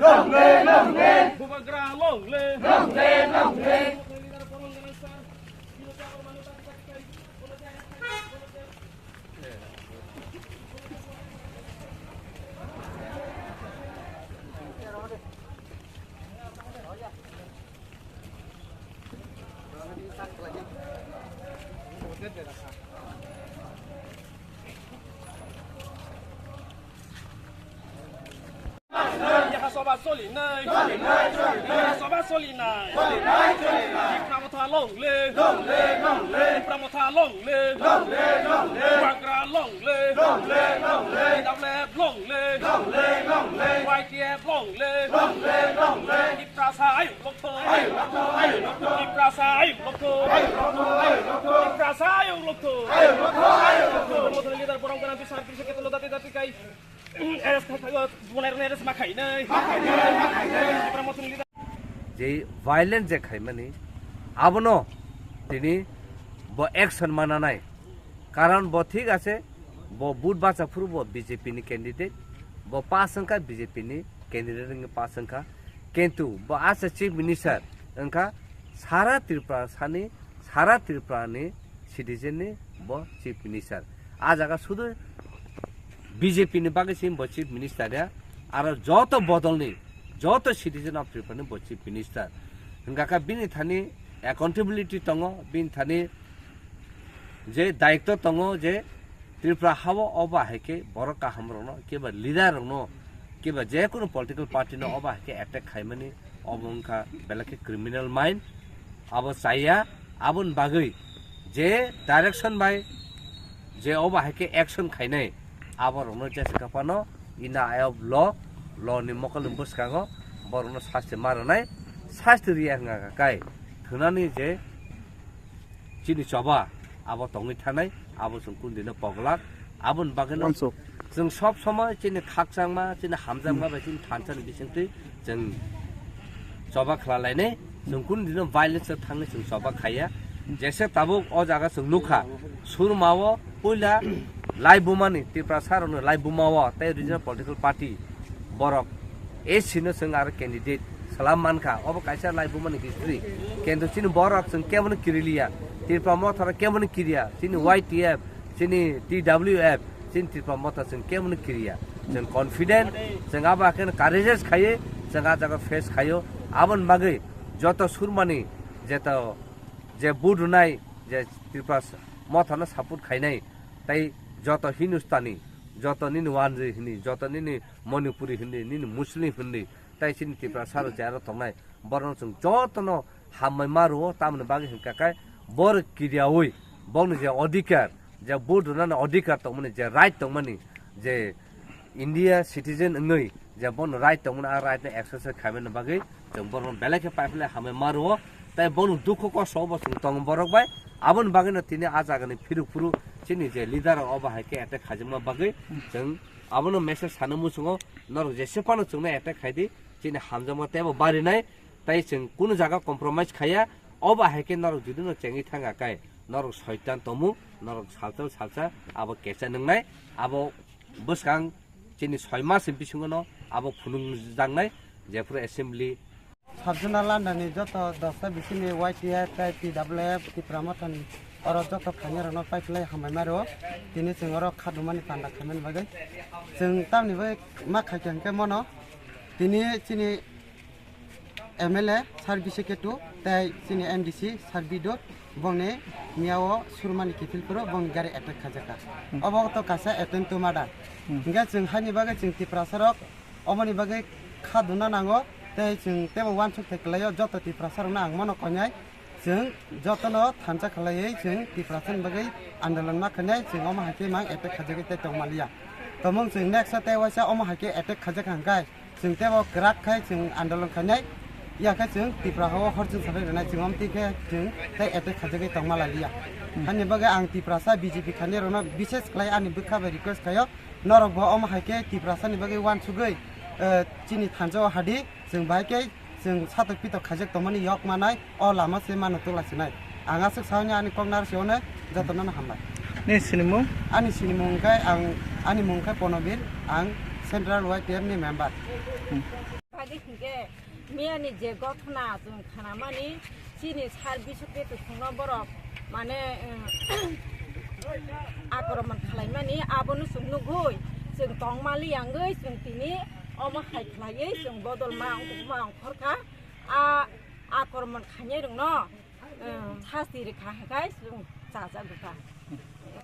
Bubagra long le sobat solinai sobat solinai pramotha long le pramotha long le bubagra long le double long le YTF long le iprasa ayu lokto iprasa ayu lokto iprasa ayu lokto motor leader porong kana tu sarpi seketo dati dati kai যে violence যে খাইমানি আবনো তিনি ব action মানা নাই কারণ ব ঠিক আছে ব বুট বাচ্চা ফুরব বিজেপি নি ক্যান্ডিডেট ব পাঁচ সংখ্যা বিজেপি নি ক্যান্ডিডেট পাঁচ সংখ্যা কিন্তু ব আছে চিফ মিনিস্টার ওনকা সারা ত্রিপুরা নি সিটিজেন নি ব চিফ মিনিস্টার আজ আগা শুধু বিজেপি নি বাকি সিম চিফ মিনিস্টার আর যত বদলনি যত সিটিজেন অফ ত্রিপুরা নি চিফ মিনিস্টার হঙ্গাকা বিনি থানি অ্যাকাউন্টেবিলিটি দङ বিনি থানি যে দায়িত্ব দङ যে ত্রিপুরা হাও অবা হেকে বড় কাহাম রনো কেবা লিডার রনো কেবা যে কোনো পলিটিক্যাল পার্টি নো অবা হেকে অ্যাটাক খাইমানি অবংকা বেলাকে ক্রিমিনাল মাইন্ড আবো চাইয়া আবন বাগৈ যে ডাইরেকশন বাই যে অবা হেকে অ্যাকশন খাইনাই আবার অন্য চেষ্টা কাপানো ইনা আয়ব ল নি মকল বসকাগো বরনো শাস্তি মারনাই শাস্তি রিয়া গায় থুনানি যে চিনি চবা আবার তঙ্গি থানাই আবার जों कुन्दिनो पगलाक आबन बागनो जों सब समय चिनि खाकसांमा चिनि हामजांमा बा चिनि थानसानि बिसिंति जों चबा खलालायने जों कुन्दिनो भाइलेन्स थांनो जों चबा खाया जैसे ताबुक अ जागा जों नुखा सुरमावो पहिला लाई बुमानि त्रिपुरा सारनो लाई बुमावो ताइ रिजनल पलिटिकल पार्टी बरक ए सिनो जों आरो कैंडिडेट सलाम मानखा अब कायसा लाई बुमानि हिस्ट्री केन्दु चिनि बरक जों केमन किरिलिया त्रिपुरा मथरा केमन किरिया चिनि YTF चिनि TWF चिनि त्रिपुरा मथा जों केमन किरिया जों कॉन्फिडेंट जों आबा केन कारेजेस खायो जों आ जागा फेस खायो आबन बागै जत सुरमानि जेत जे बुडुनाय जे त्रिपुरा मथानो सापोर्ट खाइनाय ताइ जत हिन्दुस्तानी जत निनि वानजि हिनि जत निनि मणिपुरी हिनि निनि मुस्लिम हिनि ताइ चिनि त्रिपुरा सारो जारो तंनाय बरन जों जतनो हामै मारो तामनो बागै हिंकाकाय बर किरियावै बनो जे अधिकार जे बुडुनानो अधिकार तंमनि जे राइट तंमनि जे इंडिया सिटीजन ngै जे बनो राइट तंमनि आ राइट एक्सरसाइज खाइमेन बागै जों बरन बेलेके पाइपले हामै मारो ताइ बनो दुख कष्ट अब जों तंग बरकबाय आबन बागैनो तिनि आजागनि फिरुफुरु चिनि जे लिडार अबा हायके एटेक खाजमा बागै जों आबनो मेसेज सानो मुसुङो नर जेसेपानो जोंना एटेक खायदि चिनि हामजामा तेबो बारिनाय ताइ जों कुनु जागा कम्प्रोमाइज खाया अबा हायके नर जुदिनो चेंगि थाङा काय नर शयतान तमु नर सालतल सालसा आबो केचा नंनाय आबो बसखां चिनि 6 मास बिसुङनो आबो फुनुं जांनाय जेफोर एसेम्बली साबजुना लान्दानि जत दस्ता बिसिनि YTF TWF त्रिपुरा मथानि अर जत खानि रन पाइपलाय हामाय मारो तिनि जों अर खादुमानि पान्दा खामेन बागै जों तामनिबो मा खायकेंके मनो तिनि चिनि MLA सार्भिस सेक्रेटु ताइ चिनि MDC सार्भिदो बंने मियाओ सुरमानि किफिलफोर बं गारि एटेक खाजाका अबगत कासा एटेन्ट मादा इंगा जों हानि बागै जों त्रिपुरा सरक अमनि बागै खादुना नांगो ताइ जों तेबो वान सक थेकलायो जत त्रिपुरा सरना आं मनो कन्याय जों जतनो थानसा खलायै जों त्रिपुरा सन बागै आन्दोलन मा खन्याय जों अमा हाके मा एटेक खाजाकै ते तंमालिया तमं जों नेक्स्ट तेवासा अमा हाके एटेक खाजाका हांगाय जों तेबो ग्राक खाय जों आन्दोलन खन्याय याखा जों त्रिपुरा हाव हरजन साबाय रनाय जों अमतिके जों ताइ एटेक खाजाकै तंमालालिया हानि बागै आं त्रिपुरा सा BJP खानि रना विशेष खलाय आनि बखाबे रिक्वेस्ट खायो नरक ब अमा हाके त्रिपुरा सानि बागै वान सुगै चिनि थानजो हादि जों बायके जों सातक पितक खाजक तमनि यक मानाय अ लामा से मानो तलासिनाय आंगा सक सावनि आनि कगनार सेवने जतनना हामबाय ने सिनिमु आनि सिनिमुंखाय आं आनि मुंखाय पनबीर आं सेन्ट्रल YTF नि मेम्बार লাগে হিংকে মেয়ানি যে ঘটনা जों খানামানি চিনি সার্ভিসকে তুখুনো বরফ মানে आक्रमण खालामनानै आबोनो जों नुगै जों तंमालि आंगै जों तिनि अमा खायख्लायै जों बदल मा अंखरखा आक्रमण खानाय दं न सास्ति रेखा होगाय जों जाजागुखा